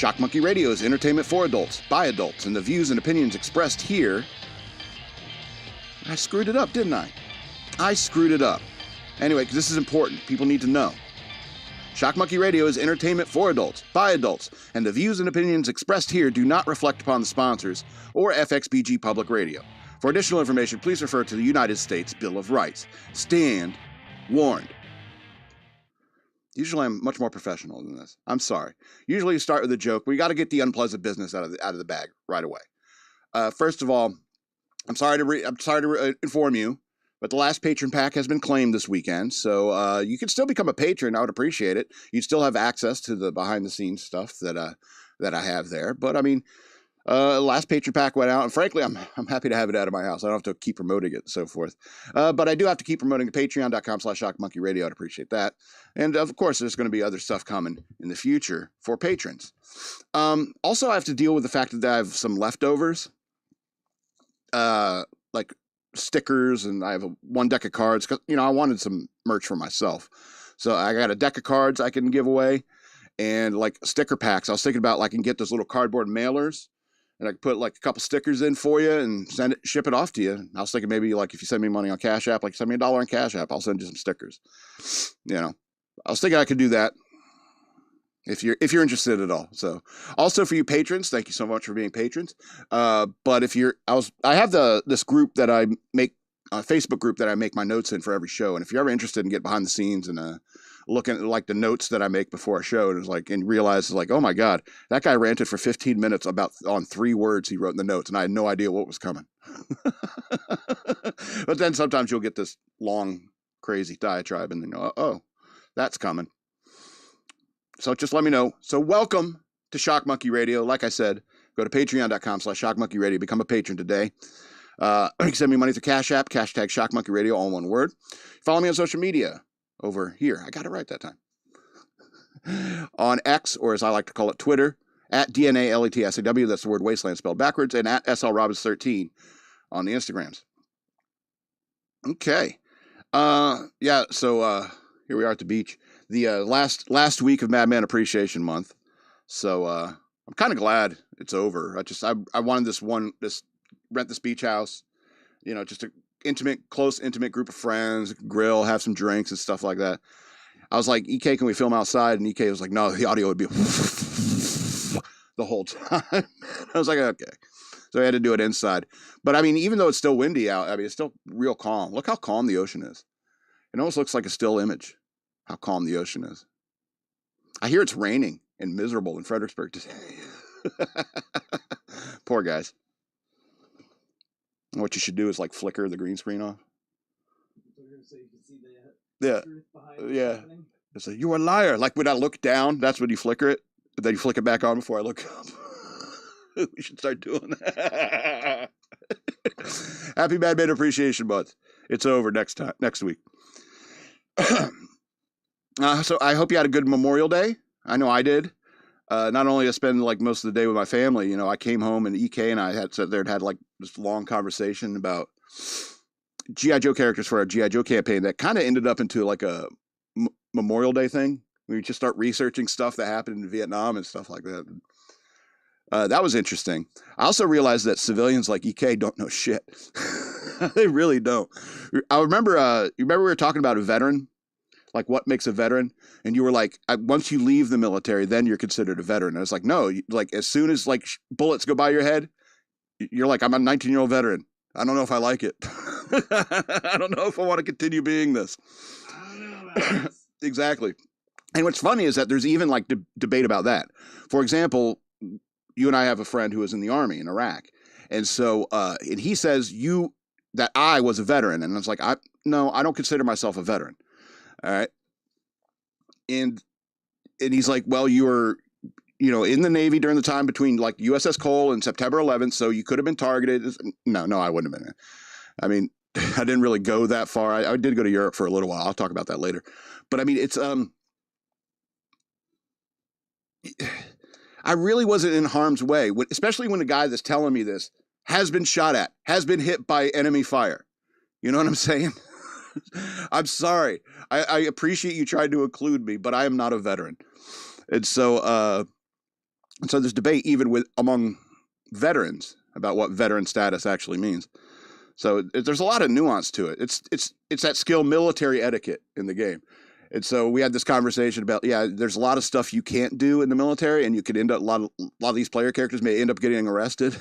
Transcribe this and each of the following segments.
Shock Monkey Radio is entertainment for adults, by adults, and the views and opinions expressed here... I screwed it up, didn't I? I screwed it up. Anyway, because this is important. People need to know. Shock Monkey Radio is entertainment for adults, by adults, and the views and opinions expressed here do not reflect upon the sponsors or FXBG Public Radio. For additional information, please refer to the United States Bill of Rights. Stand warned. Usually I'm much more professional than this. I'm sorry. Usually you start with a joke, but we got to get the unpleasant business out of the bag right away. First of all, I'm sorry to inform you, but the last patron pack has been claimed this weekend, so you can still become a patron. I would appreciate it. You'd still have access to the behind-the-scenes stuff that I have there. But I mean, last patron pack went out, and frankly, I'm happy to have it out of my house. I don't have to keep promoting it and so forth. But I do have to keep promoting the patreon.com/shockmonkeyradio. I'd appreciate that. And of course, there's going to be other stuff coming in the future for patrons. Also, I have to deal with the fact that I have some leftovers, like stickers, and I have one deck of cards because I wanted some merch for myself. So I got a deck of cards I can give away, and like sticker packs. I was thinking about like I can get those little cardboard mailers, and I could put like a couple stickers in for you and ship it off to you. I was thinking maybe like if you send me money on Cash App, like send me $1 on Cash App, I'll send you some stickers. I was thinking I could do that if you're interested at all. So also for you patrons, thank you so much for being patrons. But if I have this group that I make, a Facebook group that I make my notes in for every show. And if you're ever interested in getting behind the scenes and looking at like the notes that I make before a show, and realize like, oh my God, that guy ranted for 15 minutes on 3 words he wrote in the notes, and I had no idea what was coming. But then sometimes you'll get this long, crazy diatribe, and then oh, that's coming. So just let me know. So welcome to Shock Monkey Radio. Like I said, go to patreon.com/shockmonkeyradio. Become a patron today. You can send me money through Cash App, hashtag Shock Monkey Radio, all one word. Follow me on social media over here. I got it right that time. On X, or as I like to call it, Twitter, at DNALETSAW. That's the word wasteland spelled backwards. And at SLRobbins13 on the Instagrams. Okay. Yeah, so here we are at the beach. The last week of Madman Appreciation Month. So I'm kind of glad it's over. I wanted this rent this beach house, just a close, intimate group of friends, grill, have some drinks and stuff like that. I was like, EK, can we film outside? And EK was like, no, the audio would be the whole time. I was like, okay. So I had to do it inside. But I mean, even though it's still windy out, it's still real calm. Look how calm the ocean is. It almost looks like a still image, how calm the ocean is. I hear it's raining and miserable in Fredericksburg today. Poor guys. What you should do is like flicker the green screen off. So you can see yeah. It's like, you're a liar. Like when I look down, that's when you flicker it. But then you flick it back on before I look up. We should start doing that. Happy Madman Appreciation Month. It's over next week. So I hope you had a good Memorial Day. I know I did. Not only I spend like most of the day with my family, I came home and EK and I had sat there and had like this long conversation about G.I. Joe characters for our G.I. Joe campaign that kind of ended up into like a Memorial Day thing. We just start researching stuff that happened in Vietnam and stuff like that. That was interesting. I also realized that civilians like EK don't know shit. They really don't. I remember, you remember we were talking about a veteran? Like what makes a veteran? And you were like, once you leave the military, then you're considered a veteran. And I was like, no, like as soon as like bullets go by your head, you're like, I'm a 19-year-old veteran. I don't know if I like it. I don't know if I want to continue being this. I don't know. Exactly. And what's funny is that there's even like debate about that. For example, you and I have a friend who was in the army in Iraq. And so, and he says that I was a veteran. And I was like, no, I don't consider myself a veteran. All right. And he's like, well, you were, in the Navy during the time between like USS Cole and September 11th. So you could have been targeted. No, I wouldn't have been. I mean, I didn't really go that far. I did go to Europe for a little while. I'll talk about that later. But I mean, it's, I really wasn't in harm's way, especially when the guy that's telling me this has been shot at, has been hit by enemy fire. You know what I'm saying? I'm sorry. I appreciate you trying to include me, but I am not a veteran. And so, And so there's debate even among veterans about what veteran status actually means. So there's a lot of nuance to it. It's that skill military etiquette in the game. And so we had this conversation about, there's a lot of stuff you can't do in the military, and you could end up, a lot of these player characters may end up getting arrested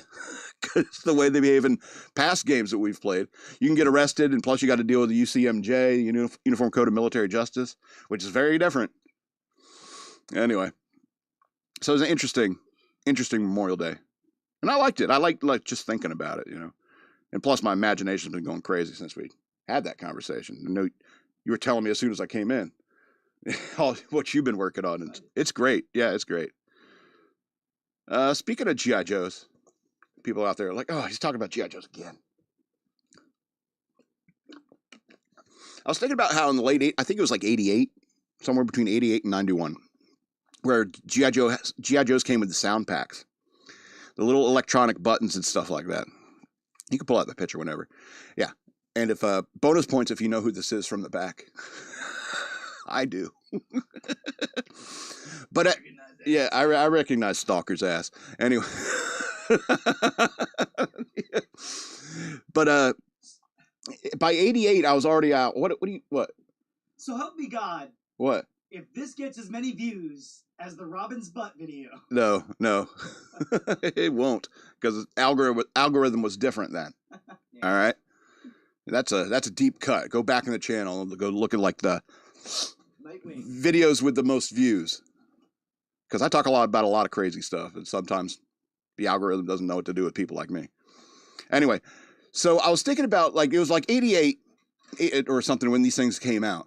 because the way they behave in past games that we've played. You can get arrested, and plus you got to deal with the UCMJ, Uniform Code of Military Justice, which is very different. Anyway, so it was an interesting Memorial Day. And I liked it. I liked just thinking about it, And plus my imagination's been going crazy since we had that conversation. I know you were telling me as soon as I came in all what you've been working on. It's great. Yeah, it's great. Speaking of G.I. Joes, people out there are like, oh, he's talking about G.I. Joes again. I was thinking about how in the late, I think it was like 88, somewhere between 88 and 91, where G.I. Joes came with the sound packs, the little electronic buttons and stuff like that. You can pull out the picture whenever. Yeah. And if bonus points if you know who this is from the back. I do. But I recognize Stalker's ass. Anyway. But by 88 I was already out. What? So help me God. What? If this gets as many views as the Robin's butt video. No. It won't, because algorithm was different then. Yeah. All right. That's a deep cut. Go back in the channel and go look at like the videos with the most views. Because I talk about a lot of crazy stuff, and sometimes the algorithm doesn't know what to do with people like me. Anyway, so I was thinking about, like, it was like 88 or something when these things came out.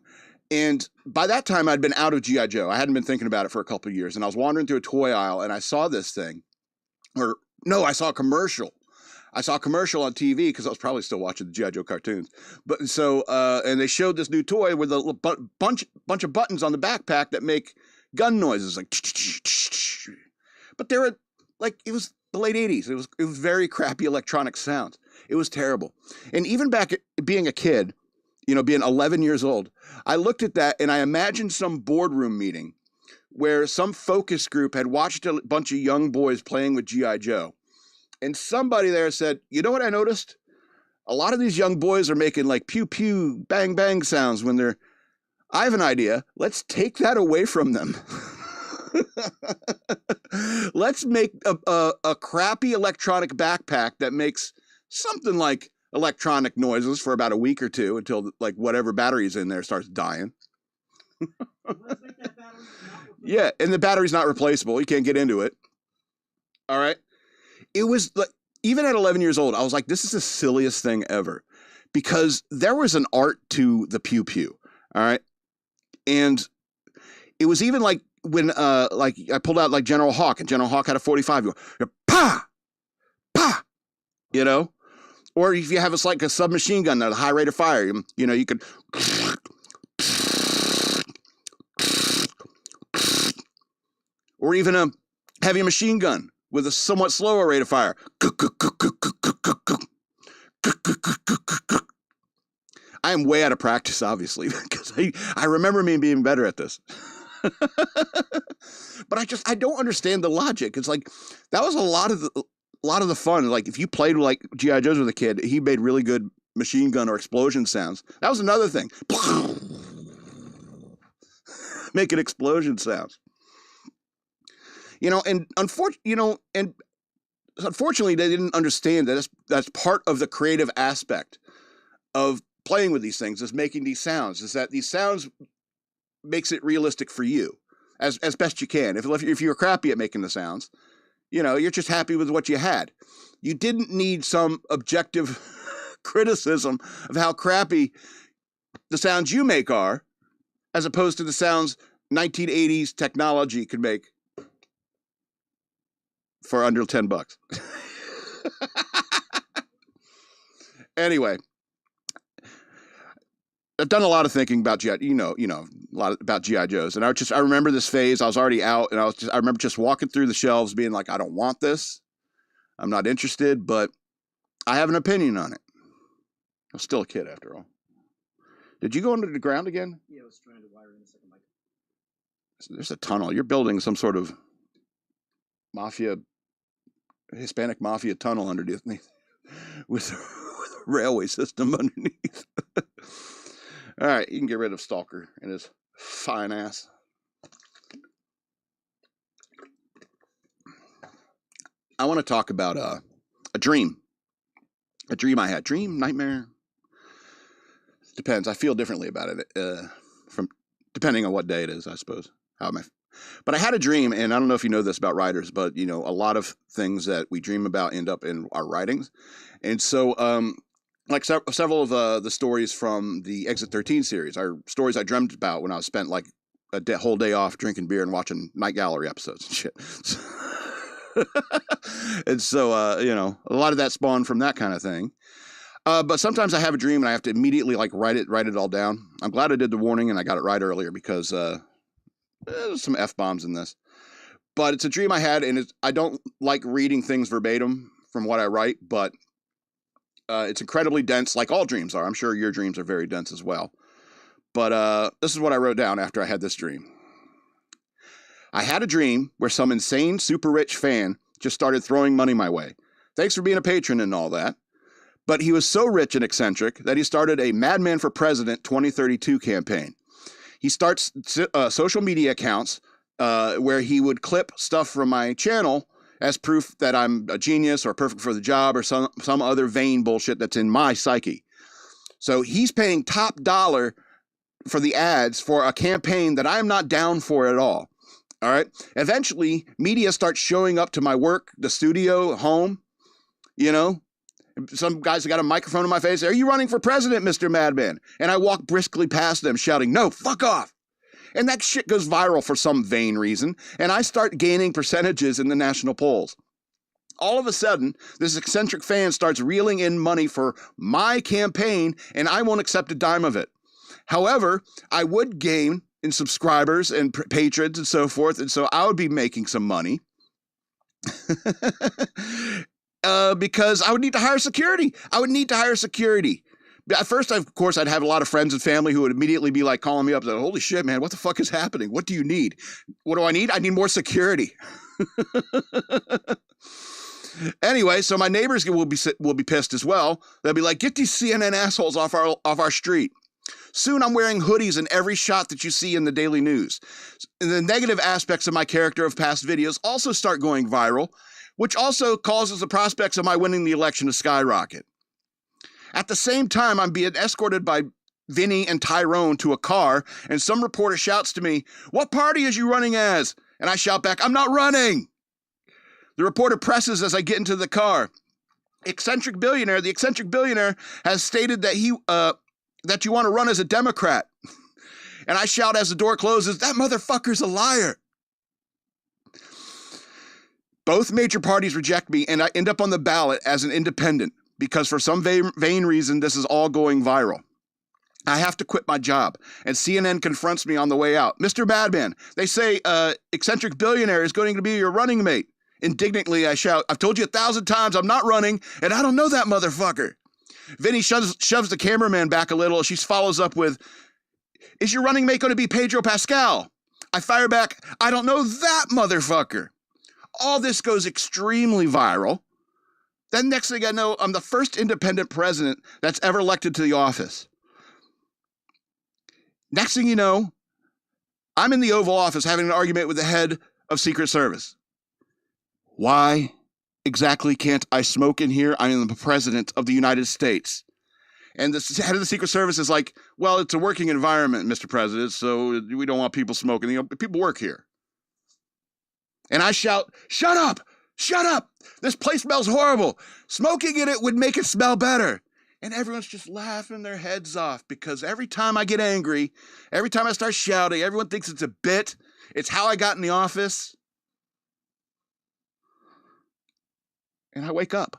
And by that time, I'd been out of G.I. Joe. I hadn't been thinking about it for a couple of years. And I was wandering through a toy aisle, and I saw this thing. I saw a commercial. I saw a commercial on TV because I was probably still watching the G.I. Joe cartoons. But so, and they showed this new toy with a bunch of buttons on the backpack that make gun noises, like. But they were like, it was the late 80s. It was very crappy electronic sounds. It was terrible. And even back at being a kid, being 11 years old, I looked at that and I imagined some boardroom meeting where some focus group had watched a bunch of young boys playing with G.I. Joe. And somebody there said, you know what I noticed? A lot of these young boys are making like pew-pew, bang-bang sounds when they're... I have an idea. Let's take that away from them. Let's make a crappy electronic backpack that makes something like electronic noises for about a week or two until like whatever battery's in there starts dying. Yeah, and the battery's not replaceable. You can't get into it. All right. It was like, even at 11 years old, I was like, this is the silliest thing ever, because there was an art to the Pew-Pew. All right. And it was even like when, like I pulled out like General Hawk, and General Hawk had a 45, you go, pa, pa, or if you have a submachine gun at a high rate of fire, you could, or even a heavy machine gun with a somewhat slower rate of fire. I am way out of practice, obviously, because I remember me being better at this. But I don't understand the logic. It's like, that was a lot of the fun. Like, if you played like G.I. Joes with a kid, he made really good machine gun or explosion sounds. That was another thing. Making explosion sounds. And unfortunately, they didn't understand that that's part of the creative aspect of playing with these things, is making these sounds, is that these sounds makes it realistic for you as best you can. If you're crappy at making the sounds, you're just happy with what you had. You didn't need some objective criticism of how crappy the sounds you make are, as opposed to the sounds 1980s technology could make for under $10. Anyway, I've done a lot of thinking about G.I. A lot about G.I. Joes, and I remember this phase. I was already out, and I remember just walking through the shelves, being like, I don't want this. I'm not interested, but I have an opinion on it. I'm still a kid, after all. Did you go under the ground again? Yeah, I was trying to wire in a second mic. There's a tunnel. You're building some sort of mafia, Hispanic mafia tunnel underneath me with a railway system underneath. All right, you can get rid of Stalker and his fine ass. I want to talk about a dream. A dream I had. Dream, nightmare. Depends. I feel differently about it from depending on what day it is, I suppose. How am I? But I had a dream, and I don't know if you know this about writers, but you know, a lot of things that we dream about end up in our writings. And so, like several of the stories from the Exit 13 series are stories I dreamt about when I spent like a whole day off drinking beer and watching Night Gallery episodes and shit. And so, you know, a lot of that spawned from that kind of thing. But sometimes I have a dream and I have to immediately like write it all down. I'm glad I did the warning and I got it right earlier because there's some F-bombs in this. But it's a dream I had, and I don't like reading things verbatim from what I write, but it's incredibly dense, like all dreams are. I'm sure your dreams are very dense as well. But this is what I wrote down after I had this dream. I had a dream where some insane, super rich fan just started throwing money my way. Thanks for being a patron and all that. But he was so rich and eccentric that he started a Madman for President 2032 campaign. He starts social media accounts where he would clip stuff from my channel as proof that I'm a genius or perfect for the job or some other vain bullshit that's in my psyche. So he's paying top dollar for the ads for a campaign that I'm not down for at all. All right. Eventually, media starts showing up to my work, the studio, home. You know, some guys have got a microphone in my face. Are you running for president, Mr. Madman? And I walk briskly past them shouting, no, fuck off. And that shit goes viral for some vain reason. And I start gaining percentages in the national polls. All of a sudden, this eccentric fan starts reeling in money for my campaign, and I won't accept a dime of it. However, I would gain in subscribers and patrons and so forth, and so I would be making some money because I would need to hire security. At first, of course, I'd have a lot of friends and family who would immediately be like calling me up, like, holy shit, man, what the fuck is happening? What do you need? What do I need? I need more security. Anyway, so my neighbors will be pissed as well. They'll be like, get these CNN assholes off our street. Soon I'm wearing hoodies in every shot that you see in the daily news. And the negative aspects of my character of past videos also start going viral, which also causes the prospects of my winning the election to skyrocket. At the same time, I'm being escorted by Vinny and Tyrone to a car, and some reporter shouts to me, what party is you running as? And I shout back, I'm not running. The reporter presses as I get into the car. The eccentric billionaire has stated that that you want to run as a Democrat. And I shout as the door closes, that motherfucker's a liar. Both major parties reject me, and I end up on the ballot as an independent because for some vain reason, this is all going viral. I have to quit my job, and CNN confronts me on the way out. Mr. Madman, they say eccentric billionaire is going to be your running mate. Indignantly, I shout, I've told you 1,000 times I'm not running, and I don't know that motherfucker. Vinny shoves the cameraman back a little. She follows up with, is your running mate going to be Pedro Pascal? I fire back, I don't know that motherfucker. All this goes extremely viral. Then next thing I know, I'm the first independent president that's ever elected to the office. Next thing you know, I'm in the Oval Office having an argument with the head of Secret Service. Why exactly can't I smoke in here? I am the president of the United States. And the head of the Secret Service is like, well, it's a working environment, Mr. President, so we don't want people smoking. You know, people work here. And I shout, shut up, shut up. This place smells horrible. Smoking in it would make it smell better. And everyone's just laughing their heads off because every time I get angry, every time I start shouting, everyone thinks it's a bit. It's how I got in the office. And I wake up.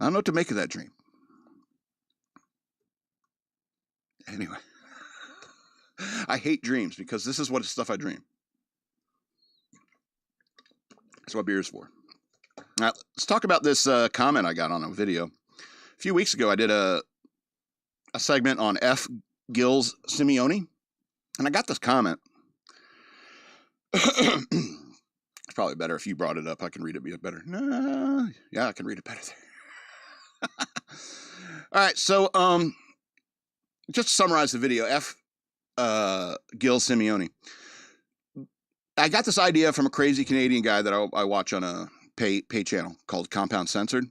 I don't know what to make of that dream. Anyway, I hate dreams because this is what stuff I dream. That's what beer is for. Now, let's talk about this comment I got on a video. A few weeks ago, I did a segment on Gilles Simeoni, and I got this comment. It's probably better if you brought it up. I can read it better. No, yeah, I can read it better there. All right, so just to summarize the video, Gilles Simeoni. I got this idea from a crazy Canadian guy that I watch on a pay channel called Compound Censored.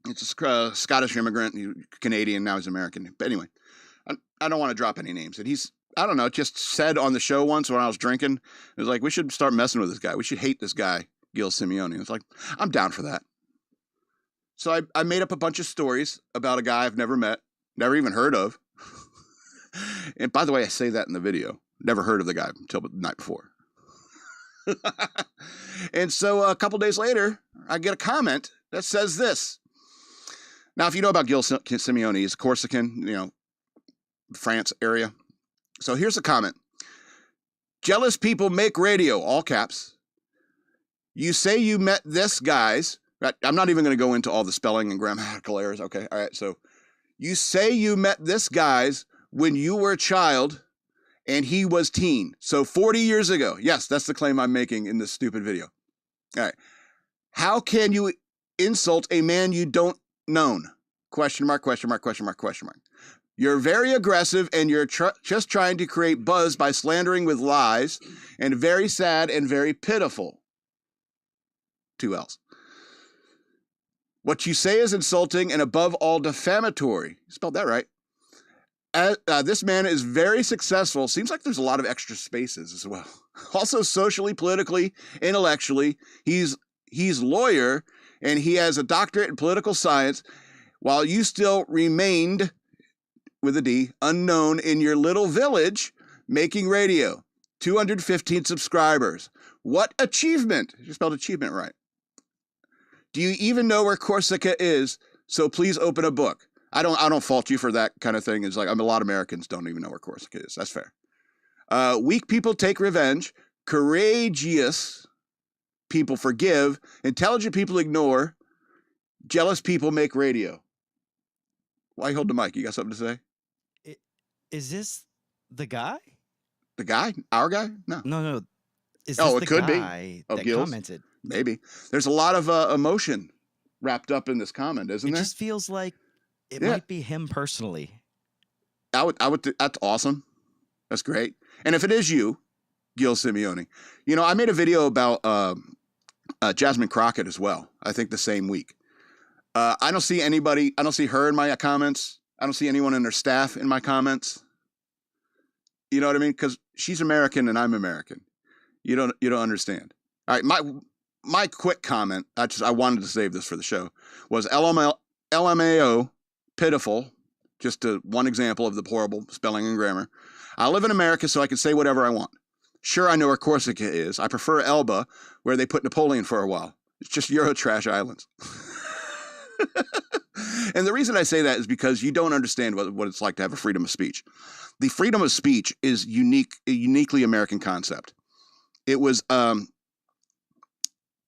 It's a Scottish immigrant, Canadian, now he's American. But anyway, I don't want to drop any names. And he's, I don't know, just said on the show once when I was drinking, it was like, we should start messing with this guy. We should hate this guy, Gilles Simeoni. It's like, I'm down for that. So I made up a bunch of stories about a guy I've never met, never even heard of. And by the way, I say that in the video. Never heard of the guy until the night before. And so a couple days later, I get a comment that says this. Now, if you know about Gilles Simeoni, he's a Corsican, France area. So here's a comment. Jealous people make radio, all caps. You say you met this guy's. I'm not even going to go into all the spelling and grammatical errors. Okay, all right. So you say you met this guy's when you were a child and he was teen. So 40 years ago. Yes, that's the claim I'm making in this stupid video. All right. How can you insult a man you don't know? Question mark, question mark, question mark, question mark. You're very aggressive and you're just trying to create buzz by slandering with lies, and very sad and very pitiful. 2 L's. What you say is insulting and above all defamatory. You spelled that right. This man is very successful. Seems like there's a lot of extra spaces as well. Also socially, politically, intellectually. He's lawyer and he has a doctorate in political science, while you still remained, with a D, unknown in your little village making radio. 215 subscribers. What achievement? You spelled achievement right. Do you even know where Corsica is? So please open a book. I don't fault you for that kind of thing. It's like, a lot of Americans don't even know where Corsica is. That's fair. Weak people take revenge. Courageous people forgive. Intelligent people ignore. Jealous people make radio. Why hold the mic? You got something to say? Is this the guy? The guy? Our guy? No. No. Is this the could guy be. that Gilles? commented? Maybe. There's a lot of emotion wrapped up in this comment, isn't there? It just feels like it might be him personally. I would. That's awesome. That's great. And if it is you, Gilles Simeoni, I made a video about Jasmine Crockett as well. I think the same week. I don't see anybody. I don't see her in my comments. I don't see anyone in her staff in my comments. You know what I mean? Because she's American and I'm American. You don't understand. All right, my quick comment. I wanted to save this for the show. Was LMAO pitiful? Just one example of the horrible spelling and grammar. I live in America, so I can say whatever I want. Sure, I know where Corsica is. I prefer Elba, where they put Napoleon for a while. It's just Eurotrash islands. And the reason I say that is because you don't understand what it's like to have a freedom of speech. The freedom of speech is a uniquely American concept. It was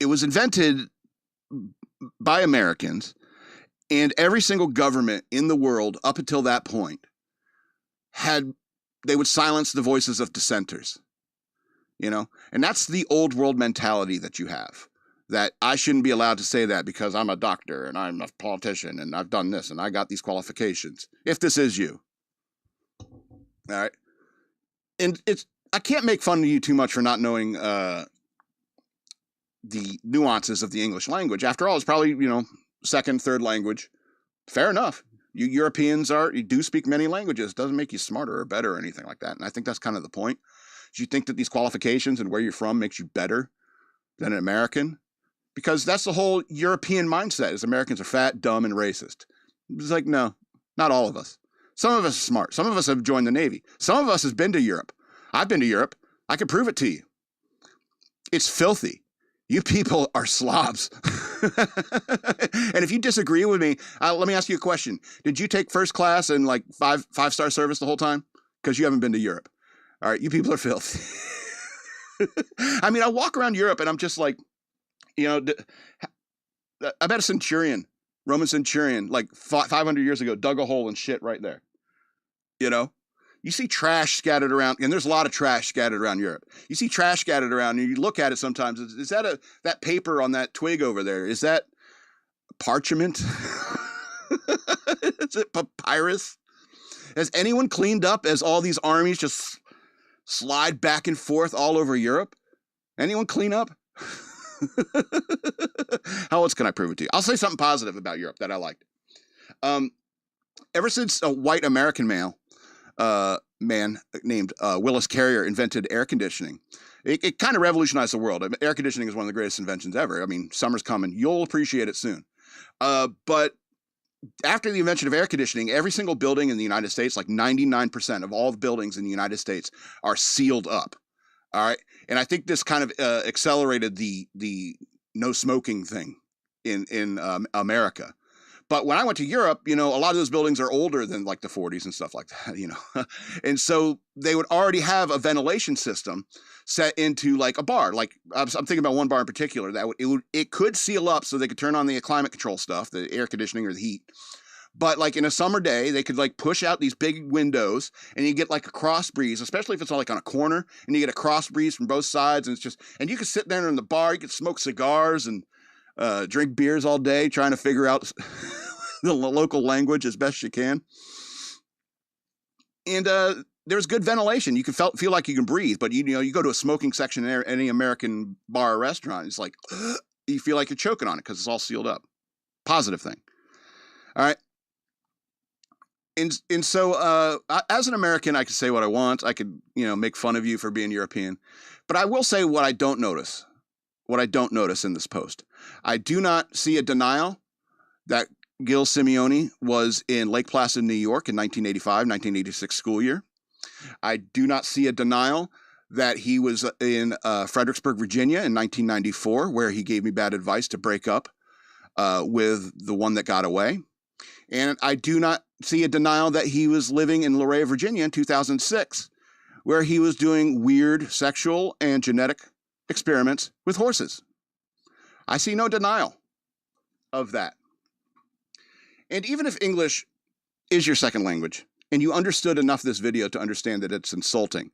invented by Americans, and every single government in the world up until that point they would silence the voices of dissenters. And that's the old world mentality that you have. That I shouldn't be allowed to say that because I'm a doctor and I'm a politician and I've done this and I got these qualifications. If this is you. All right. And I can't make fun of you too much for not knowing the nuances of the English language. After all, it's probably, second, third language. Fair enough. You Europeans you do speak many languages. It doesn't make you smarter or better or anything like that. And I think that's kind of the point. Do you think that these qualifications and where you're from makes you better than an American? Because that's the whole European mindset, is Americans are fat, dumb, and racist. It's like, no, not all of us. Some of us are smart. Some of us have joined the Navy. Some of us have been to Europe. I've been to Europe. I can prove it to you. It's filthy. You people are slobs. And if you disagree with me, let me ask you a question. Did you take first class and like five-star service the whole time? Because you haven't been to Europe. All right, you people are filthy. I mean, I walk around Europe and I'm just like, I bet a centurion, Roman centurion, like 500 years ago, dug a hole and shit right there. You you see trash scattered around, and there's a lot of trash scattered around Europe. You see trash scattered around, and you look at it sometimes. Is that that paper on that twig over there? Is that parchment? Is it papyrus? Has anyone cleaned up as all these armies just slide back and forth all over Europe? Anyone clean up? How else can I prove it to you? I'll say something positive about Europe that I liked. Ever since a white American man named Willis Carrier invented air conditioning, it kind of revolutionized the world. Air conditioning is one of the greatest inventions ever. I mean, summer's coming. You'll appreciate it soon. But after the invention of air conditioning, every single building in the United States, like 99% of all the buildings in the United States, are sealed up. All right. And I think this kind of accelerated the no smoking thing in America. But when I went to Europe, a lot of those buildings are older than like the 40s and stuff like that, and so they would already have a ventilation system set into like a bar. Like I'm thinking about one bar in particular that it could seal up so they could turn on the climate control stuff, the air conditioning or the heat. But like in a summer day, they could like push out these big windows and you get like a cross breeze, especially if it's like on a corner, and you get a cross breeze from both sides. And and you could sit there in the bar, you could smoke cigars and drink beers all day, trying to figure out the local language as best you can. And there's good ventilation. You can feel like you can breathe, but you go to a smoking section in any American bar or restaurant, it's like you feel like you're choking on it because it's all sealed up. Positive thing. All right. And so as an American, I can say what I want. I could, make fun of you for being European. But I will say what I don't notice in this post. I do not see a denial that Gilles Simeoni was in Lake Placid, New York in 1985-1986 school year. I do not see a denial that he was in Fredericksburg, Virginia in 1994, where he gave me bad advice to break up with the one that got away. And I do not see a denial that he was living in La Jolla, Virginia in 2006, where he was doing weird sexual and genetic experiments with horses. I see no denial of that. And even if English is your second language, and you understood enough of this video to understand that it's insulting,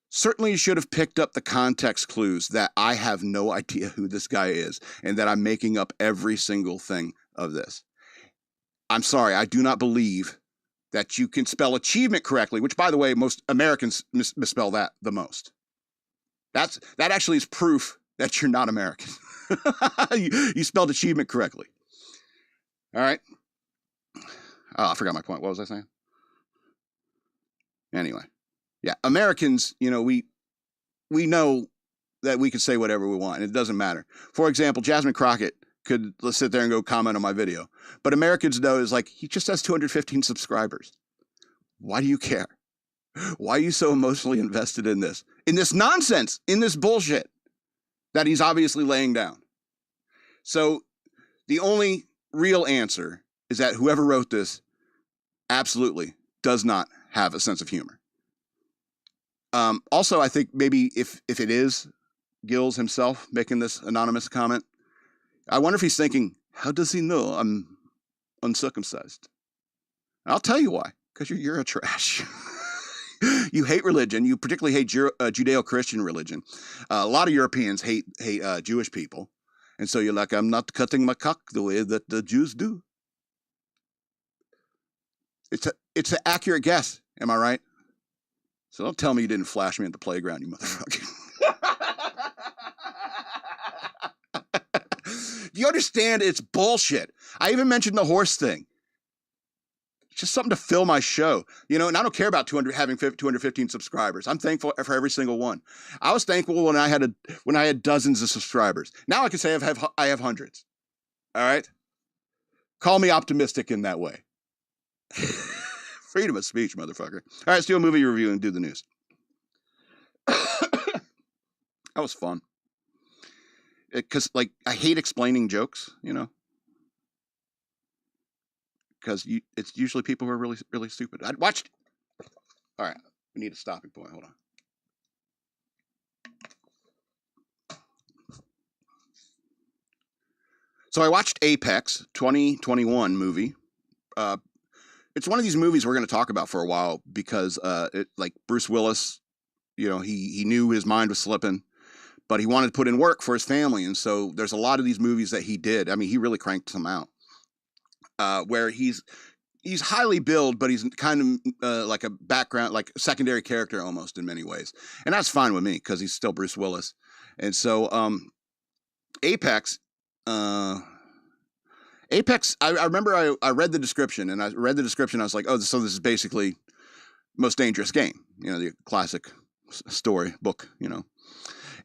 certainly you should have picked up the context clues that I have no idea who this guy is, and that I'm making up every single thing of this. I'm sorry, I do not believe that you can spell achievement correctly, which, by the way, most Americans misspell that the most. That actually is proof that you're not American. You spelled achievement correctly. All right. Oh, I forgot my point. What was I saying? Anyway, yeah, Americans, we know that we can say whatever we want, and it doesn't matter. For example, Jasmine Crockett could sit there and go comment on my video, but Americans know is like, he just has 215 subscribers. Why do you care? Why are you so emotionally invested in this nonsense, in this bullshit that he's obviously laying down? So the only real answer is that whoever wrote this absolutely does not have a sense of humor. Also, I think maybe if it is Gilles himself making this anonymous comment, I wonder if he's thinking, how does he know I'm uncircumcised? And I'll tell you why, because you're a trash. You hate religion. You particularly hate Judeo-Christian religion. A lot of Europeans hate Jewish people. And so you're like, I'm not cutting my cock the way that the Jews do. It's an accurate guess. Am I right? So don't tell me you didn't flash me at the playground, you motherfucker. Do you understand? It's bullshit. I even mentioned the horse thing. It's just something to fill my show, and I don't care about having 215 subscribers. I'm thankful for every single one. I was thankful when I had dozens of subscribers. Now I can say I have hundreds. All right. Call me optimistic in that way. Freedom of speech, motherfucker. All right, let's do a movie review and do the news. That was fun. Because, I hate explaining jokes, because it's usually people who are really, really stupid. I watched. All right, we need a stopping point. Hold on. So I watched Apex 2021 movie, it's one of these movies we're going to talk about for a while because like Bruce Willis, you know, he knew his mind was slipping, but he wanted to put in work for his family, and so there's a lot of these movies that he did. I mean, he really cranked them out, where he's highly billed, but he's kind of like a background, like a secondary character almost in many ways, and that's fine with me because he's still Bruce Willis. And so Apex. Apex, I remember I read the description, and I was like, oh, so this is basically Most Dangerous Game, you know, the classic story book, you know.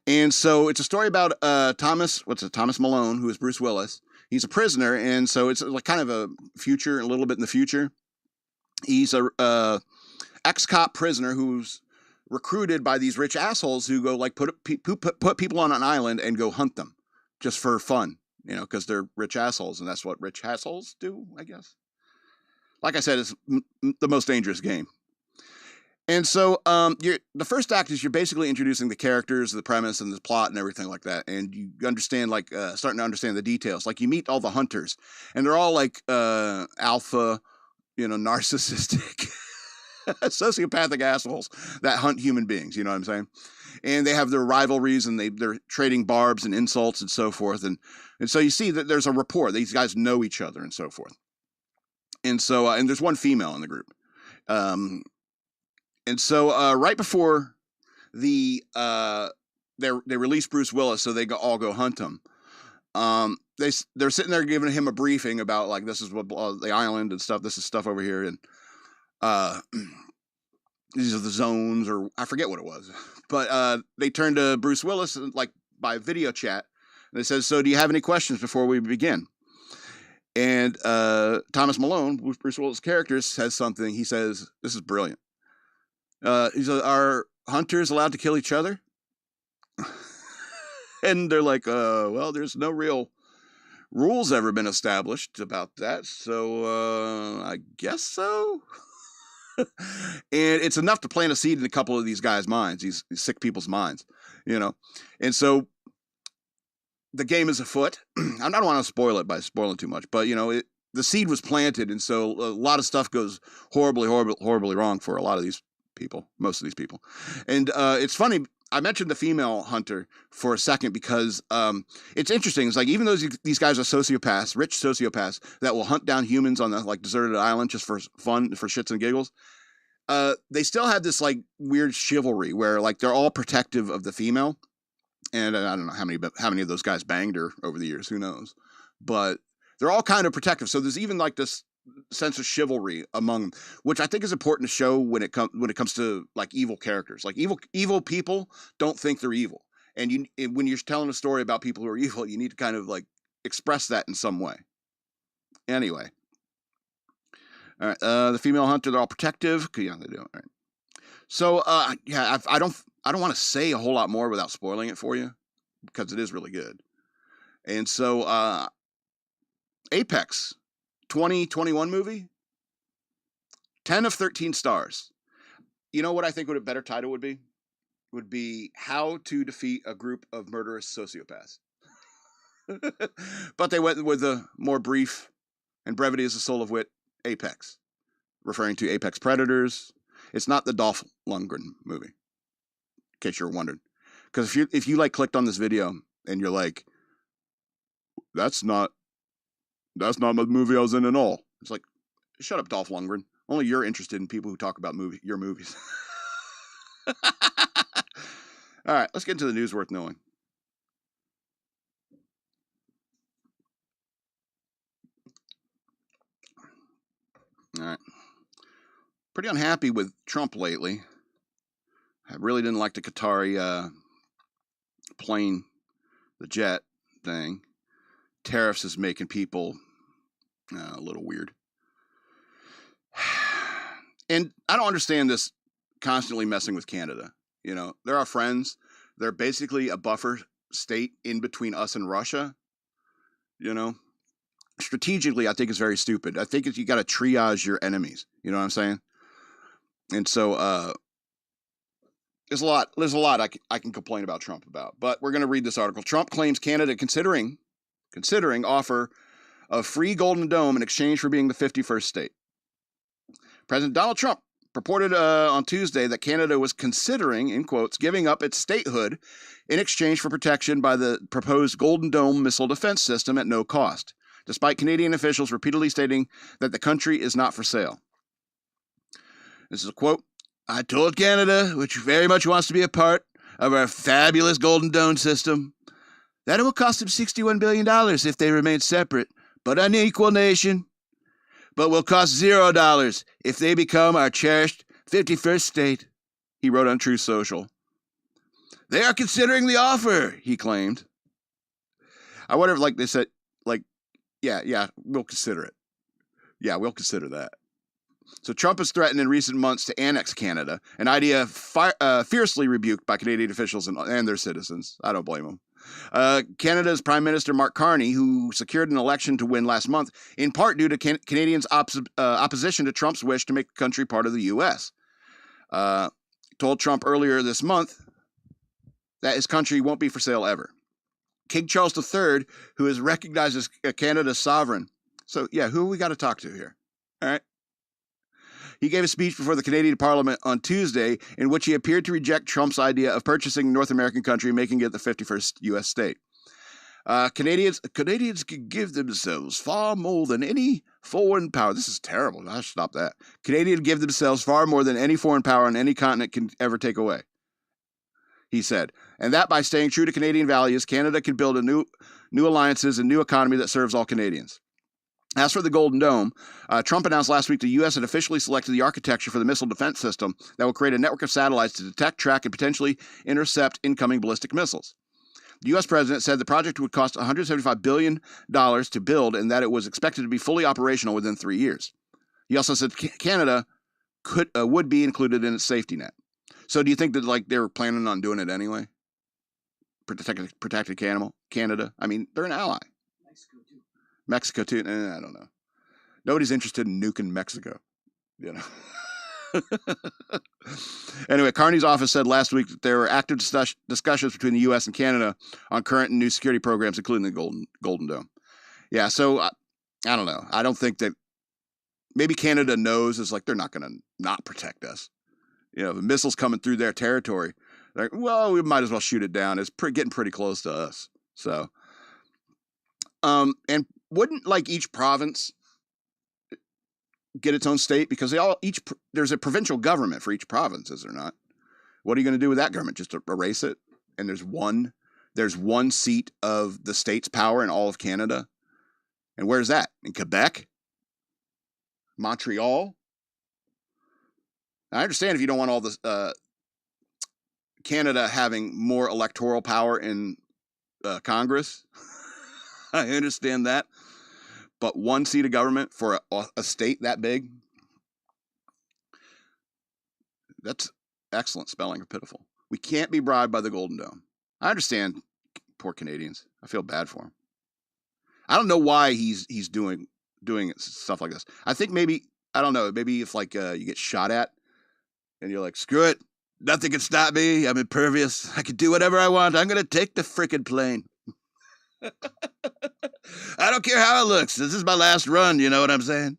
And so it's a story about Thomas Malone, who is Bruce Willis. He's a prisoner, and so it's like kind of a future, a little bit in the future. He's a ex-cop prisoner who's recruited by these rich assholes who go like put people on an island and go hunt them just for fun. You know, because they're rich assholes, and that's what rich assholes do, I guess. Like I said, it's the Most Dangerous Game. And so the first act is you're basically introducing the characters, the premise, and the plot, and everything like that. And you understand, like, starting to understand the details. Like, you meet all the hunters, and they're all, like, alpha, you know, narcissistic, sociopathic assholes that hunt human beings, you know what I'm saying? And they have their rivalries, and they're trading barbs and insults and so forth. And so you see that there's a rapport. These guys know each other and so forth. And so, and there's one female in the group. And so right before they release Bruce Willis, so they all go hunt him. They're sitting there giving him a briefing about, like, this is what the island and stuff. This is stuff over here, and these are the zones, or I forget what it was. But they turn to Bruce Willis, like, by video chat, and they says, so do you have any questions before we begin? And Thomas Malone, Bruce Willis' character, says something. He says, this is brilliant. He says, are hunters allowed to kill each other? And they're like, well, there's no real rules ever been established about that, so I guess so. And it's enough to plant a seed in a couple of these guys' minds, these sick people's minds, you know. And so the game is afoot. I don't want to spoil it by spoiling too much, but, you know, the seed was planted, and so a lot of stuff goes horribly wrong for a lot of these people, most of these people. And it's funny, I mentioned the female hunter for a second because it's interesting. It's like, even though these guys are sociopaths, rich sociopaths that will hunt down humans on the, like, deserted island just for fun, for shits and giggles, they still have this, like, weird chivalry where, like, they're all protective of the female. And I don't know how many of those guys banged her over the years, who knows, but they're all kind of protective. So there's even, like, this sense of chivalry among them, which I think is important to show when it comes to, like, evil characters. Like, evil people don't think they're evil, and when you're telling a story about people who are evil, you need to kind of, like, express that in some way. Anyway, all right, the female hunter, they're all protective. Yeah, they do. All right. So yeah, I don't want to say a whole lot more without spoiling it for you, because it is really good. And so Apex 2021 movie, 10 of 13 stars. You know what I think a better title would be? Would be How to Defeat a Group of Murderous Sociopaths. But they went with a more brief, and brevity is the soul of wit, Apex, referring to apex predators. It's not the Dolph Lundgren movie, in case you're wondering. Because if you like clicked on this video and you're like, that's not the movie I was in at all. It's like, shut up, Dolph Lundgren. Only you're interested in people who talk about your movies. All right, let's get into the news worth knowing. All right. Pretty unhappy with Trump lately. I really didn't like the Qatari plane, the jet thing. Tariffs is making people a little weird. And I don't understand this constantly messing with Canada. You know, they're our friends. They're basically a buffer state in between us and Russia. You know, strategically, I think it's very stupid. I think you got to triage your enemies. You know what I'm saying? And so there's a lot I can complain about Trump about. But we're going to read this article. Trump claims Canada considering offer of free Golden Dome in exchange for being the 51st state. President Donald Trump purported on Tuesday that Canada was considering, in quotes, giving up its statehood in exchange for protection by the proposed Golden Dome missile defense system at no cost, despite Canadian officials repeatedly stating that the country is not for sale. This is a quote. I told Canada, which very much wants to be a part of our fabulous Golden Dome system, that it will cost them $61 billion if they remain separate, but an equal nation, but will cost $0 if they become our cherished 51st state, he wrote on Truth Social. They are considering the offer, he claimed. I wonder if, like, they said, like, yeah, we'll consider it. Yeah, we'll consider that. So Trump has threatened in recent months to annex Canada, an idea fiercely rebuked by Canadian officials and their citizens. I don't blame them. Canada's Prime Minister Mark Carney, who secured an election to win last month, in part due to Canadians' opposition to Trump's wish to make the country part of the U.S., told Trump earlier this month that his country won't be for sale ever. King Charles III, who is recognized as Canada's sovereign. So, yeah, who we got to talk to here? All right. He gave a speech before the Canadian Parliament on Tuesday in which he appeared to reject Trump's idea of purchasing a North American country and making it the 51st U.S. state. Canadians can give themselves far more than any foreign power. This is terrible. I should stop that. Canadians give themselves far more than any foreign power on any continent can ever take away, he said. And that by staying true to Canadian values, Canada can build a new alliances and new economy that serves all Canadians. As for the Golden Dome, Trump announced last week the U.S. had officially selected the architecture for the missile defense system that will create a network of satellites to detect, track, and potentially intercept incoming ballistic missiles. The U.S. president said the project would cost $175 billion to build and that it was expected to be fully operational within 3 years. He also said Canada would be included in its safety net. So do you think that, like, they were planning on doing it anyway? Protected Canada? I mean, they're an ally. Mexico too. I don't know. Nobody's interested in nuking Mexico, you know. Anyway, Carney's office said last week that there were active discussions between the U.S. and Canada on current and new security programs, including the Golden Dome. Yeah, so I don't know. I don't think that maybe Canada knows it's like they're not going to not protect us. You know, the missiles coming through their territory, like, well, we might as well shoot it down. It's getting pretty close to us. So, and wouldn't, like, each province get its own state? Because there's a provincial government for each province, is there not? What are you going to do with that government? Just to erase it? And there's one seat of the state's power in all of Canada. And where's that? In Quebec? Montreal? I understand if you don't want all this Canada having more electoral power in Congress. I understand that. But one seat of government for a state that big? That's excellent spelling of pitiful. We can't be bribed by the Golden Dome. I understand poor Canadians. I feel bad for them. I don't know why he's doing stuff like this. I think maybe, I don't know, maybe if, like, you get shot at and you're like, screw it, nothing can stop me, I'm impervious, I can do whatever I want, I'm going to take the frickin' plane. I don't care how it looks, this is my last run, you know what I'm saying?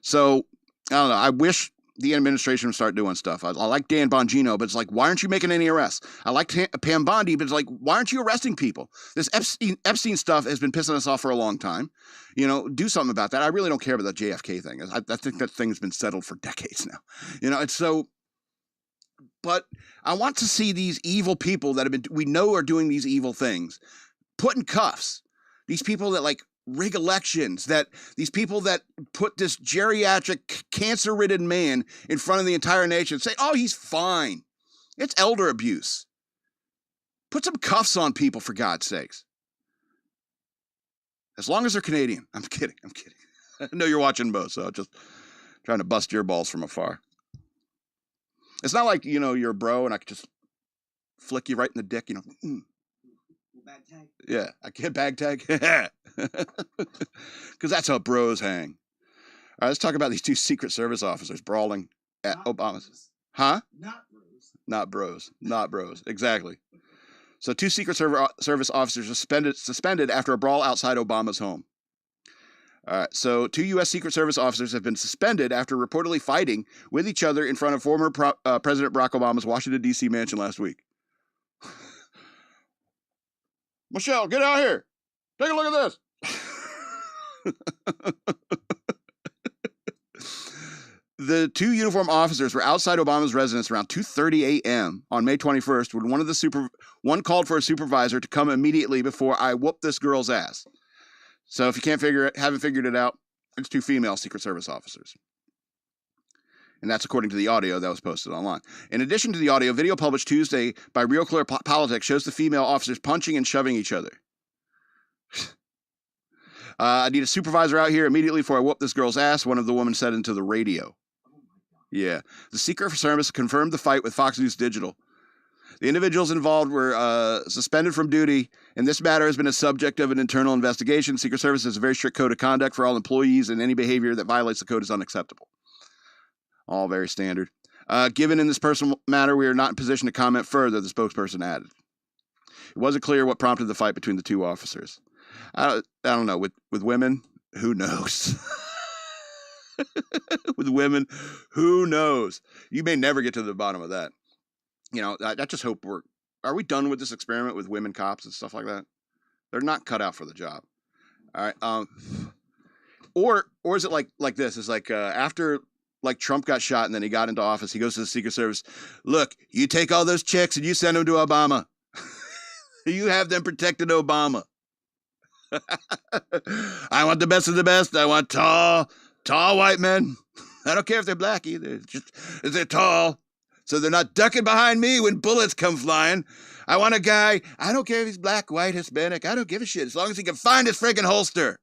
So, I don't know, I wish the administration would start doing stuff. I like Dan Bongino, but it's like, why aren't you making any arrests? I like Pam Bondi, but it's like, why aren't you arresting people? This Epstein stuff has been pissing us off for a long time. You know, do something about that. I really don't care about the JFK thing. I think that thing's been settled for decades now. You know, it's so... But I want to see these evil people that we know are doing these evil things put in cuffs. These people that, like, rig elections, that these people that put this geriatric, cancer-ridden man in front of the entire nation and say, oh, he's fine. It's elder abuse. Put some cuffs on people, for God's sakes. As long as they're Canadian. I'm kidding. I know you're watching both, so I'm just trying to bust your balls from afar. It's not like, you know, you're a bro and I could just flick you right in the dick, you know. Bag tag. Yeah, I can't bag tag. Because that's how bros hang. All right, let's talk about these two Secret Service officers brawling at Obama's. Bros. Huh? Not bros. Not bros. Not bros. Exactly. So two Secret Service officers suspended after a brawl outside Obama's home. So 2 U.S. Secret Service officers have been suspended after reportedly fighting with each other in front of former President Barack Obama's Washington, D.C. mansion last week. Michelle, get out here. Take a look at this. The 2 uniformed officers were outside Obama's residence around 2:30 a.m. on May 21st when one called for a supervisor to come immediately before I whoop this girl's ass. So if you haven't figured it out, it's 2 female Secret Service officers. And that's according to the audio that was posted online. In addition to the audio, video published Tuesday by Real Clear Politics shows the female officers punching and shoving each other. I need a supervisor out here immediately before I whoop this girl's ass, one of the women said into the radio. Yeah. The Secret Service confirmed the fight with Fox News Digital. The individuals involved were suspended from duty, and this matter has been a subject of an internal investigation. Secret Service has a very strict code of conduct for all employees, and any behavior that violates the code is unacceptable. All very standard. Given in this personal matter, we are not in position to comment further, the spokesperson added. It wasn't clear what prompted the fight between the 2 officers. I don't know. With women, who knows? With women, who knows? You may never get to the bottom of that. You know, I just hope are we done with this experiment with women cops and stuff like that? They're not cut out for the job. All right. Or is it like this? It's like after like Trump got shot and then he got into office, he goes to the Secret Service. Look, you take all those chicks and you send them to Obama. You have them protecting Obama. I want the best of the best. I want tall white men. I don't care if they're black either. They're tall. So they're not ducking behind me when bullets come flying. I want a guy, I don't care if he's black, white, Hispanic. I don't give a shit as long as he can find his friggin' holster.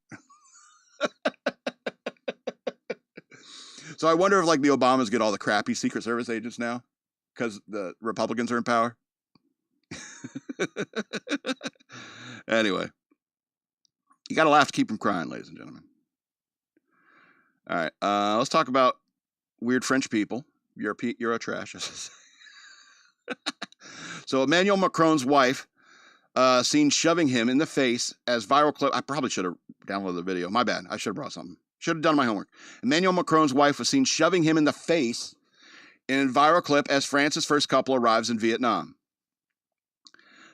So I wonder if like the Obamas get all the crappy Secret Service agents now because the Republicans are in power. Anyway, you got to laugh to keep from crying, ladies and gentlemen. All right, let's talk about weird French people. Euro trash. So Emmanuel Macron's wife seen shoving him in the face as viral clip. I probably should have downloaded the video. My bad. I should have brought something. Should have done my homework. Emmanuel Macron's wife was seen shoving him in the face in a viral clip as France's first couple arrives in Vietnam.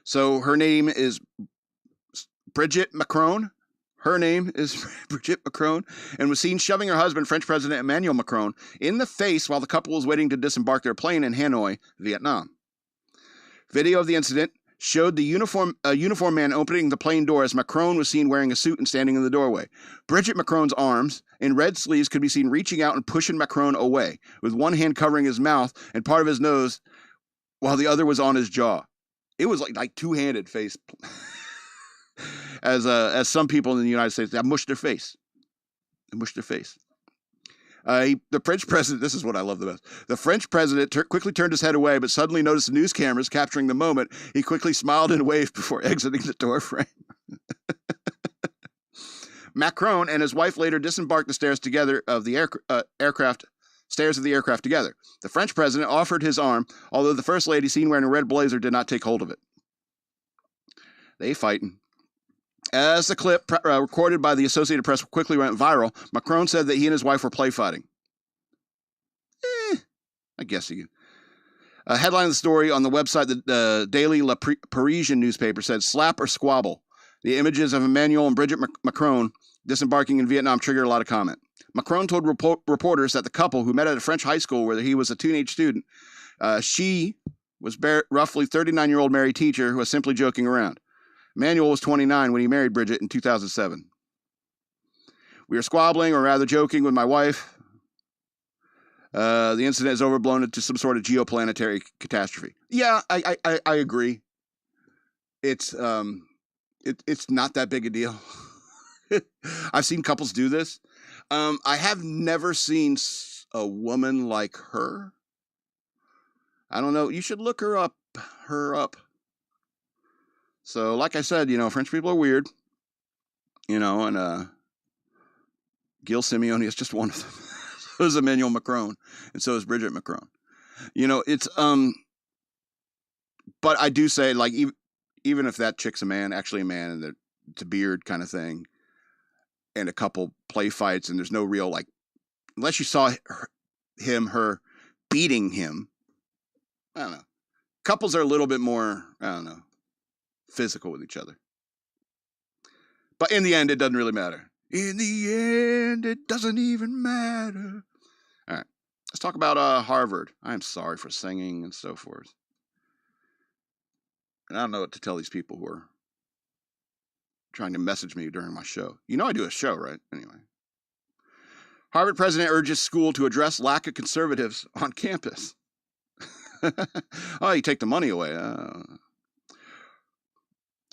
So her name is Brigitte Macron. Her name is Brigitte Macron, and was seen shoving her husband, French President Emmanuel Macron, in the face while the couple was waiting to disembark their plane in Hanoi, Vietnam. Video of the incident showed the uniform man opening the plane door as Macron was seen wearing a suit and standing in the doorway. Brigitte Macron's arms in red sleeves could be seen reaching out and pushing Macron away, with one hand covering his mouth and part of his nose while the other was on his jaw. It was like two-handed face. As some people in the United States, they mushed their face. The French president, this is what I love the best. The French president quickly turned his head away, but suddenly noticed the news cameras capturing the moment. He quickly smiled and waved before exiting the doorframe. Macron and his wife later disembarked the stairs together of the aircraft together. The French president offered his arm, although the first lady, seen wearing a red blazer, did not take hold of it. They fighting. As the clip recorded by the Associated Press quickly went viral, Macron said that he and his wife were play fighting. I guess he. A headline of the story on the website, the daily Le Parisien newspaper, said, "Slap or squabble." The images of Emmanuel and Brigitte Macron disembarking in Vietnam triggered a lot of comment. Macron told reporters that the couple, who met at a French high school where he was a teenage student, she was roughly 39-year-old married teacher who was simply joking around. Emmanuel was 29 when he married Brigitte in 2007. We were squabbling, or rather joking, with my wife. The incident is overblown into some sort of geoplanetary catastrophe. Yeah, I agree. It's not that big a deal. I've seen couples do this. I have never seen a woman like her. I don't know. You should look her up. So, like I said, French people are weird, and Gilles Simeoni is just one of them. So is Emmanuel Macron, and so is Brigitte Macron. It's but I do say, like, even if that chick's actually a man, and it's a beard kind of thing, and a couple play fights, and there's no real, like, unless you saw her beating him. I don't know. Couples are a little bit more, I don't know, physical with each other. But in the end, it doesn't really matter. In the end, it doesn't even matter. All right. Let's talk about Harvard. I am sorry for singing and so forth. And I don't know what to tell these people who are trying to message me during my show. You know I do a show, right? Anyway. Harvard president urges school to address lack of conservatives on campus. Oh, you take the money away.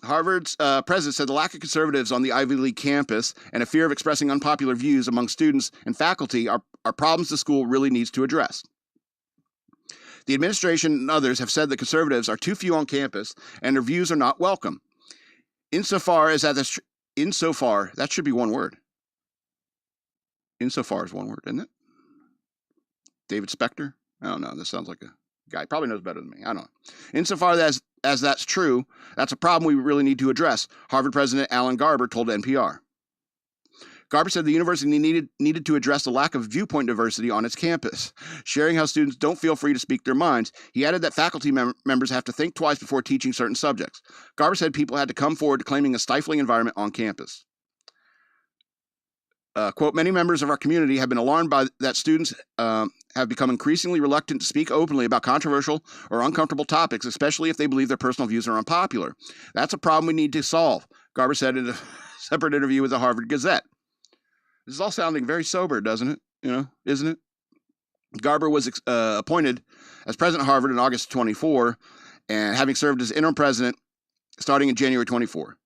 Harvard's president said the lack of conservatives on the Ivy League campus and a fear of expressing unpopular views among students and faculty are problems the school really needs to address. The administration and others have said that conservatives are too few on campus and their views are not welcome. Insofar, that should be one word. Insofar is one word, isn't it? David Spector? I don't know. This sounds like a guy. Probably knows better than me. I don't know. Insofar as that's true, that's a problem we really need to address, Harvard President Alan Garber told NPR. Garber said the university needed to address the lack of viewpoint diversity on its campus, sharing how students don't feel free to speak their minds. He added that faculty members have to think twice before teaching certain subjects. Garber said people had to come forward to claiming a stifling environment on campus. Quote, many members of our community have been alarmed by that students have become increasingly reluctant to speak openly about controversial or uncomfortable topics, especially if they believe their personal views are unpopular. That's a problem we need to solve, Garber said in a separate interview with the Harvard Gazette. This is all sounding very sober, doesn't it? Isn't it? Garber was appointed as president of Harvard in August 24, and having served as interim president starting in January 24.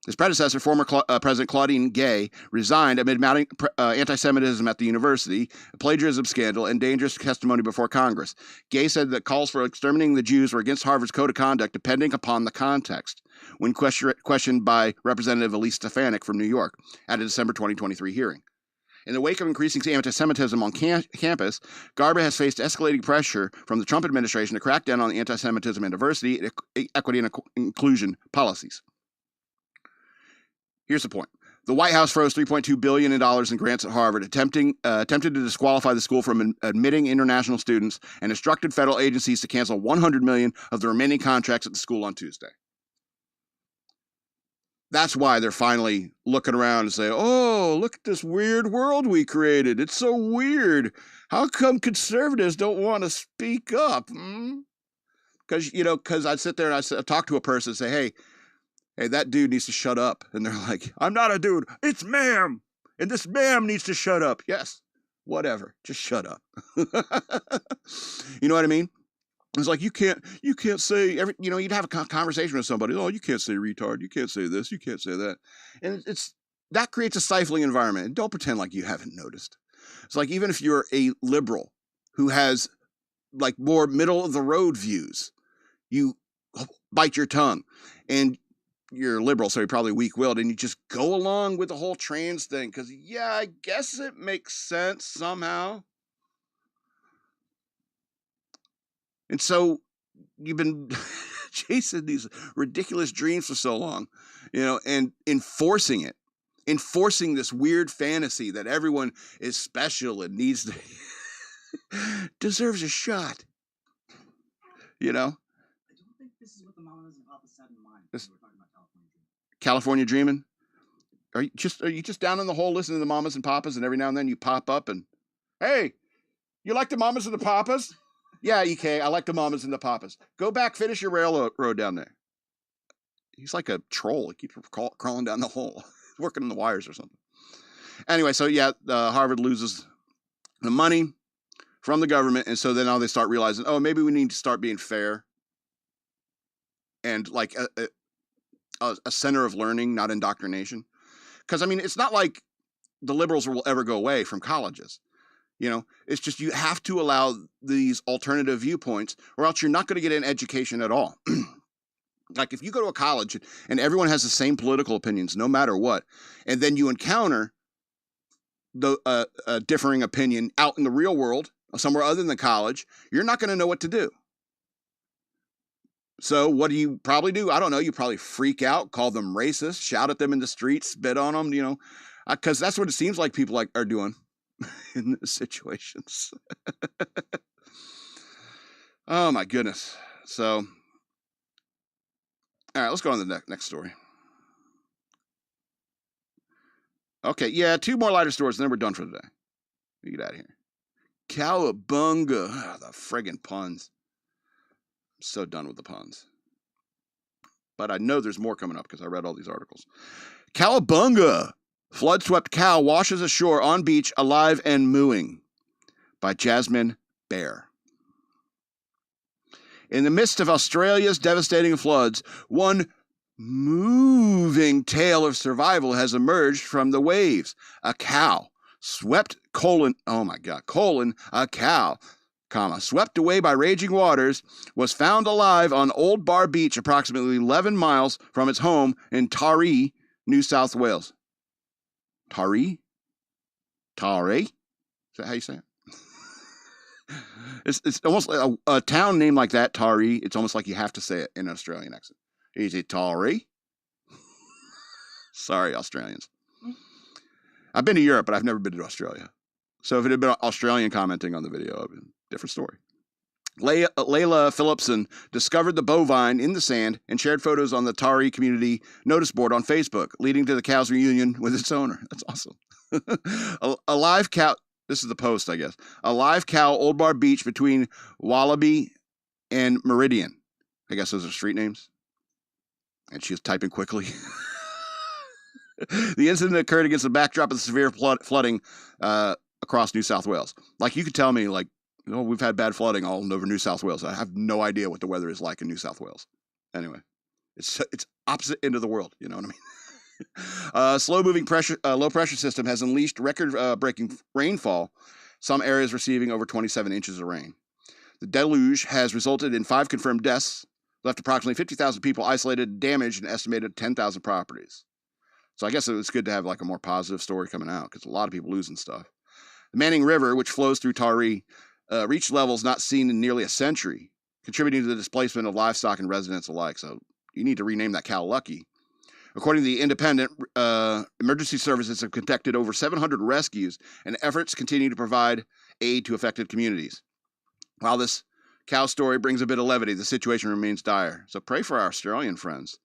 His predecessor, former President Claudine Gay, resigned amid mounting anti-Semitism at the university, a plagiarism scandal, and dangerous testimony before Congress. Gay said that calls for exterminating the Jews were against Harvard's code of conduct, depending upon the context, when questioned by Representative Elise Stefanik from New York at a December 2023 hearing. In the wake of increasing anti-Semitism on campus, Garber has faced escalating pressure from the Trump administration to crack down on anti-Semitism and diversity, equity, and inclusion policies. Here's the point. The White House froze $3.2 billion in grants at Harvard, attempted to disqualify the school from admitting international students, and instructed federal agencies to cancel $100 million of the remaining contracts at the school on Tuesday. That's why they're finally looking around and say, oh, look at this weird world we created. It's so weird. How come conservatives don't want to speak up? Because I'd sit there and I'd talk to a person and say, hey, that dude needs to shut up. And they're like, I'm not a dude. It's ma'am. And this ma'am needs to shut up. Yes, whatever. Just shut up. You know what I mean? It's like, you can't say you'd have a conversation with somebody. Oh, you can't say retard. You can't say this. You can't say that. And that creates a stifling environment. And don't pretend like you haven't noticed. It's like, even if you're a liberal who has like more middle of the road views, you bite your tongue, and you're liberal, so you're probably weak-willed, and you just go along with the whole trans thing because, yeah, I guess it makes sense somehow. And so you've been chasing these ridiculous dreams for so long, and enforcing this weird fantasy that everyone is special and needs to deserves a shot. I don't think this is what the mamas and papas had in mind when we were talking about California dreaming? Are you just down in the hole listening to the mamas and papas, and every now and then you pop up and, hey, you like the mamas and the papas? Yeah, EK, I like the mamas and the papas. Go back, finish your railroad down there. He's like a troll. He keeps crawling down the hole, working on the wires or something. Anyway, so yeah, Harvard loses the money from the government, and so then now they start realizing, oh, maybe we need to start being fair and like a center of learning, not indoctrination. Because, I mean, it's not like the liberals will ever go away from colleges. It's just you have to allow these alternative viewpoints, or else you're not going to get an education at all. Like, if you go to a college and everyone has the same political opinions, no matter what, and then you encounter the differing opinion out in the real world, somewhere other than college, you're not going to know what to do. So what do you probably do? I don't know. You probably freak out, call them racist, shout at them in the streets, spit on them, because that's what it seems like people are doing in those situations. Oh my goodness. So, all right, let's go on to the next story. Okay, yeah, 2 more lighter stories, and then we're done for the day. We get out of here. Cowabunga. The friggin' puns. I'm so done with the puns. But I know there's more coming up because I read all these articles. Cowabunga. Flood-swept cow washes ashore on beach alive and mooing. By Jasmine Bear. In the midst of Australia's devastating floods, one moving tale of survival has emerged from the waves. A cow swept, a cow, swept away by raging waters, was found alive on Old Bar Beach, approximately 11 miles from its home in Taree, New South Wales. Taree? Taree? Is that how you say it? It's almost like a town name like that, Taree. It's almost like you have to say it in an Australian accent. Is it Taree? Sorry, Australians. I've been to Europe, but I've never been to Australia. So if it had been Australian commenting on the video, it would be a different story. Layla Phillipson discovered the bovine in the sand and shared photos on the Taree community notice board on Facebook, leading to the cow's reunion with its owner. That's awesome. A live cow. This is the post, I guess. A live cow, Old Bar Beach between Wallaby and Meridian. I guess those are street names. And she was typing quickly. The incident occurred against the backdrop of severe flooding across New South Wales. Like, you could tell me, like, we've had bad flooding all over New South Wales. I have no idea what the weather is like in New South Wales. Anyway, it's opposite end of the world. You know what I mean? Slow-moving low-pressure system has unleashed record-breaking rainfall, some areas receiving over 27 inches of rain. The deluge has resulted in 5 confirmed deaths, left approximately 50,000 people isolated, damaged, and estimated 10,000 properties. So I guess it was good to have like a more positive story coming out because a lot of people losing stuff. The Manning River, which flows through Taree, reached levels not seen in nearly a century, contributing to the displacement of livestock and residents alike. So you need to rename that cow Lucky. According to the Independent, emergency services have conducted over 700 rescues, and efforts continue to provide aid to affected communities. While this cow story brings a bit of levity, the situation remains dire. So pray for our Australian friends.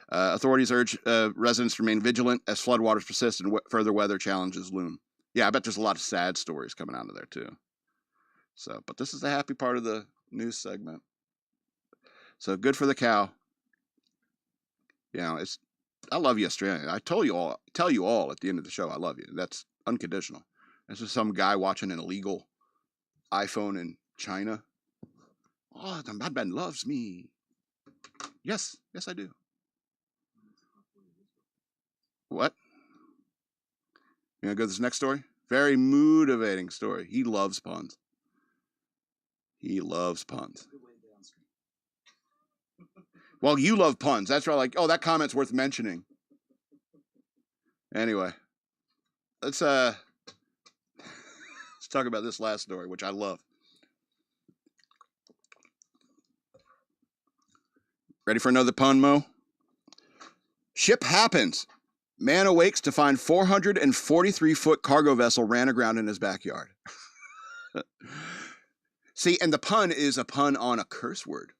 Authorities urge residents to remain vigilant as floodwaters persist and further weather challenges loom. Yeah, I bet there's a lot of sad stories coming out of there too. So, but this is the happy part of the news segment. So good for the cow. You know, I love you, Australia. I tell you all at the end of the show, I love you. That's unconditional. This is some guy watching an illegal iPhone in China. Oh, the Madman loves me. Yes, I do. What? You want to go to this next story? Very motivating story. He loves puns. He loves puns. Well, you love puns. That's why, like, oh, that comment's worth mentioning. Anyway, let's talk about this last story, which I love. Ready for another pun, Mo? Ship happens. Man awakes to find 443-foot cargo vessel ran aground in his backyard. See, and the pun is a pun on a curse word.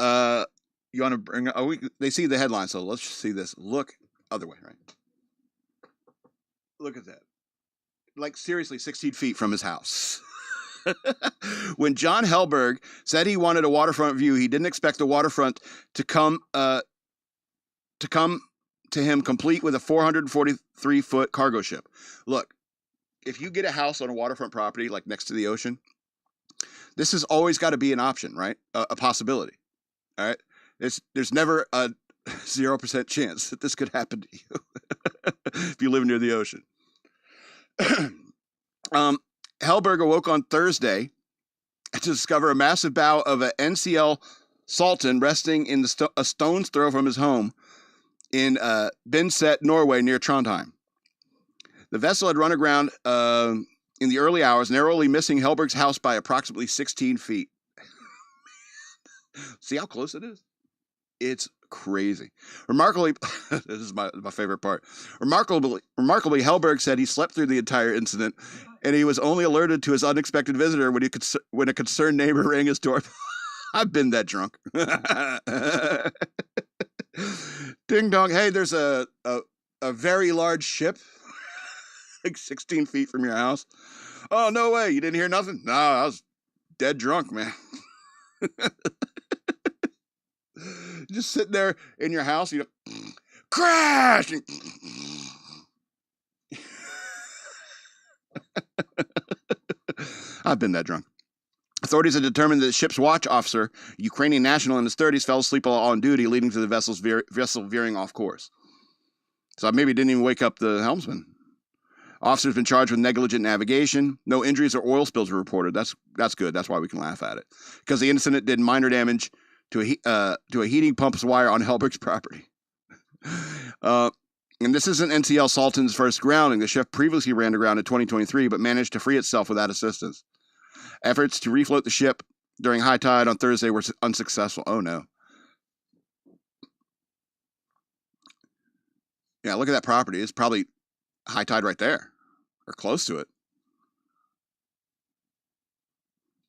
You want to bring? They see the headline, so let's see this. Look, other way, right? Look at that. Like seriously, 16 feet from his house. When John Helberg said he wanted a waterfront view, he didn't expect the waterfront to come to him complete with a 443-foot cargo ship. Look, if you get a house on a waterfront property, like next to the ocean, this has always got to be an option, right? A possibility. All right. There's never a 0% chance that this could happen to you if you live near the ocean. Helberg awoke on Thursday to discover a massive bow of an NCL Salton resting in a stone's throw from his home in Binset, Norway, near Trondheim. The vessel had run aground in the early hours, narrowly missing Helberg's house by approximately 16 feet. See how close it is? It's crazy. Remarkably, this is my favorite part. Remarkably, Hellberg said he slept through the entire incident, and he was only alerted to his unexpected visitor when a concerned neighbor rang his door. I've been that drunk. Ding dong. Hey, there's a very large ship, like 16 feet from your house. Oh, no way. You didn't hear nothing? No, I was dead drunk, man. Just sitting there in your house, you know, crash. I've been that drunk. Authorities have determined that the ship's watch officer, Ukrainian national in his 30s, fell asleep while on duty, leading to the vessel veering off course. So maybe didn't even wake up the helmsman. Officer's been charged with negligent navigation. No injuries or oil spills were reported. That's good. That's why we can laugh at it. Because the incident did minor damage to a heating pump's wire on Hellberg's property. And this isn't NCL Sultan's first grounding. The ship previously ran aground in 2023, but managed to free itself without assistance. Efforts to refloat the ship during high tide on Thursday were unsuccessful. Oh, no. Yeah, look at that property. It's probably high tide right there, or close to it.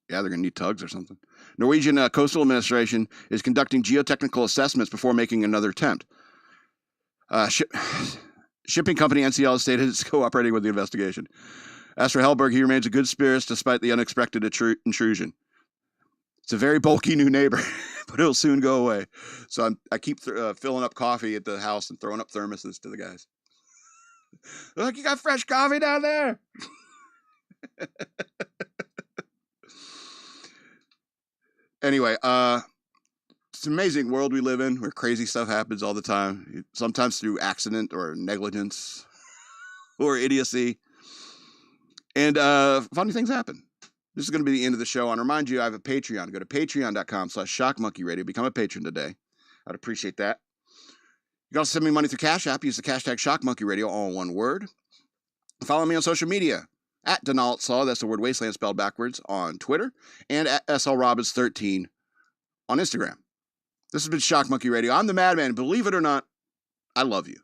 Yeah, they're going to need tugs or something. Norwegian Coastal Administration is conducting geotechnical assessments before making another attempt. Shipping company NCL has stated it's cooperating with the investigation. As for Hellberg, he remains in good spirits despite the unexpected intrusion. It's a very bulky new neighbor, but it'll soon go away. So I keep filling up coffee at the house and throwing up thermoses to the guys. Look, you got fresh coffee down there. Anyway, it's an amazing world we live in where crazy stuff happens all the time, sometimes through accident or negligence or idiocy. And funny things happen. This is going to be the end of the show. I want to remind you, I have a Patreon. Go to patreon.com/shockmonkeyradio. Become a patron today. I'd appreciate that. You can also send me money through Cash App. Use the hashtag shockmonkeyradio, all in one word. Follow me on social media at Donald Saw. That's the word wasteland spelled backwards on Twitter. And at SLRobbins13 on Instagram. This has been Shock Monkey Radio. I'm the Madman. Believe it or not, I love you.